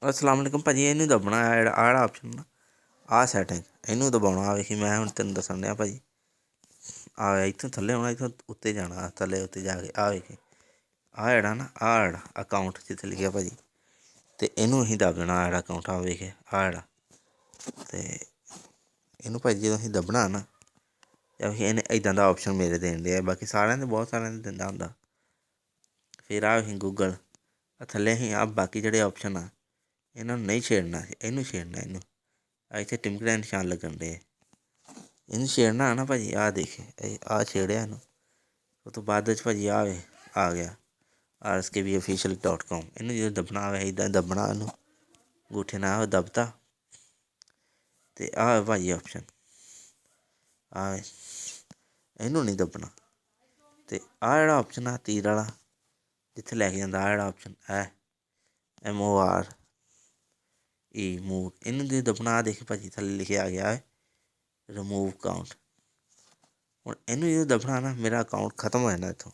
अस्सलाम वालेकुम भाजी। ਇਹਨੂੰ ਦੱਬਣਾ ਆ ਜਿਹੜਾ ਆਪਸ਼ਨ ਨਾ, ਆਹ ਸੈਟਿੰਗ ਇਹਨੂੰ ਦਬਾਉਣਾ। ਆ ਵੇਖੀ ਮੈਂ ਹੁਣ ਤੈਨੂੰ ਦੱਸਣ ਡਿਆ ਭਾਜੀ। ਆ ਇੱਥੋਂ ਥੱਲੇ ਆਉਣਾ, ਇੱਥੋਂ ਉੱਤੇ ਜਾਣਾ, ਥੱਲੇ ਉੱਤੇ ਜਾ ਕੇ ਆ ਵੇਖੀ ਆਹ ਜਿਹੜਾ ਨਾ, ਆਹ ਜਿਹੜਾ ਅਕਾਊਂਟ ਜਿੱਥੇ ਲਿਖਿਆ ਭਾਜੀ, ਅਤੇ ਇਹਨੂੰ ਅਸੀਂ ਦੱਬ ਦੇਣਾ। ਜਿਹੜਾ ਅਕਾਊਂਟ ਆ ਵੇਖੇ ਆਹ ਜਿਹੜਾ, ਅਤੇ ਇਹਨੂੰ ਭਾਜੀ ਜਦੋਂ ਅਸੀਂ ਦੱਬਣਾ ਨਾ, ਜਾਂ ਫਿਰ ਇਹਨੇ ਇੱਦਾਂ ਦਾ ਆਪਸ਼ਨ ਮੇਰੇ ਦੇਣ ਡਿਆ। ਬਾਕੀ ਸਾਰਿਆਂ ਦੇ ਬਹੁਤ ਸਾਰਿਆਂ ਦੇ ਦਿੰਦਾ ਹੁੰਦਾ। ਫਿਰ ਆ ਅਸੀਂ ਗੂਗਲ ਥੱਲੇ ਅਸੀਂ ਆ ਬਾਕੀ ਜਿਹੜੇ ਆਪਸ਼ਨ ਆ ਇਹਨਾਂ ਨੂੰ ਨਹੀਂ ਛੇੜਨਾ, ਇਹਨੂੰ ਛੇੜਨਾ। ਇਹਨੂੰ ਇੱਥੇ ਟਿਮਕ ਦੇ ਨਿਸ਼ਾਨ ਲੱਗਣ ਡੇ, ਇਹਨੂੰ ਛੇੜਨਾ ਨਾ ਭਾਜੀ। ਆਹ ਦੇਖੇ ਆਹ ਛੇੜਿਆ ਇਹਨੂੰ। ਉਸ ਤੋਂ ਬਾਅਦ ਵਿੱਚ ਭਾਜੀ ਆ ਵੇ ਆ ਗਿਆ RSKBofficial.com। ਇਹਨੂੰ ਜਦੋਂ ਦੱਬਣਾ ਆਵੇ ਇੱਦਾਂ ਦੱਬਣਾ, ਇਹਨੂੰ ਅੰਗੂਠੇ ਨਾਲ ਉਹ ਦੱਬਤਾ, ਅਤੇ ਆਹ ਭਾਜੀ ਆਪਸ਼ਨ ਆਹ ਇਹਨੂੰ ਨਹੀਂ ਦੱਬਣਾ। ਅਤੇ ਆਹ ਜਿਹੜਾ ਆਪਸ਼ਨ ਆ ਤੀਰ ਵਾਲਾ ਜਿੱਥੇ ਲੈ ਕੇ ਜਾਂਦਾ, ਆਹ ਜਿਹੜਾ ਆਪਸ਼ਨ MORE ਮੂਵ, ਇਹਨੂੰ ਜੇ ਦੱਬਣਾ। ਆ ਦੇਖੀ ਭਾਜੀ ਥੱਲੇ ਲਿਖਿਆ ਆ ਗਿਆ ਹੈ ਰਿਮੂਵ ਅਕਾਊਂਟ। ਹੁਣ ਇਹਨੂੰ ਜਦੋਂ ਦੱਬਣਾ ਨਾ, ਮੇਰਾ ਅਕਾਊਂਟ ਖਤਮ ਹੋ ਜਾਣਾ ਇੱਥੋਂ।